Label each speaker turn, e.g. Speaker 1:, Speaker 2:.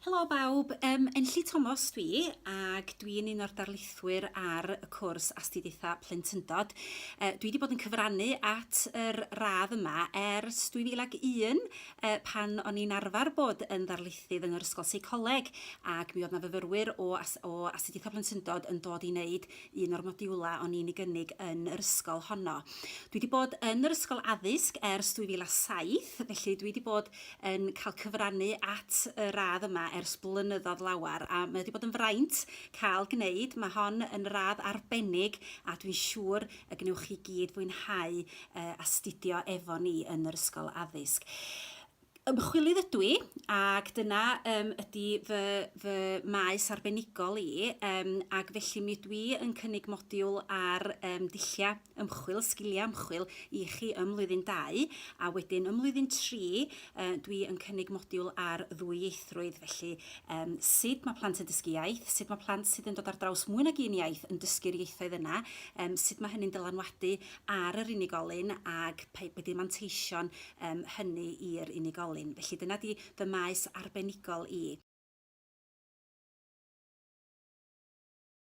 Speaker 1: Helo bawb, Enlli Thomas dwi, ac dwi'n un o'r darlithwyr ar y cwrs Astudiaethau Plentyndod. Dwi wedi bod yn cyfrannu at yr radd yma ers 2001, pan o'n i'n arfer bod yn ddarlithydd yn yr ysgol seicoleg, ac mi oedd na fyfyrwyr o Astudiaethau Plentyndod yn dod i wneud un o'r modiwla o'n i'n ei gynnig yn yr ysgol honno. Dwi wedi bod yn yr ysgol addysg ers 2007, felly dwi wedi bod yn cael cyfrannu at y radd yma ers blynyddoedd lawar, a mae wedi bod yn fraint cael gwneud. Mae hon yn radd arbennig, a dwi'n siŵr y gnewch chi gyd fwynhau astudio efo ni yn yr ysgol addysg. Ymchwilydd ydw i, ac dyna ydy fy maes arbenigol i, ac felly mi dwi yn cynnig modiwl ar dulliau ymchwil, sgiliau ymchwil i chi ym mlwyddyn 2, a wedyn ym mlwyddyn 3 dwi yn cynnig modiwl ar ddwyieithrwydd, felly sut mae plant yn dysgu iaith, sut mae plant sydd yn dod ar draws mwy nag un iaith yn dysgu'r ieithoedd yna, sut mae hynny'n dylanwadu ar yr unigolyn ac be 'di manteision hynny i'r unigolyn. Felly dyna di fy maes arbenigol i.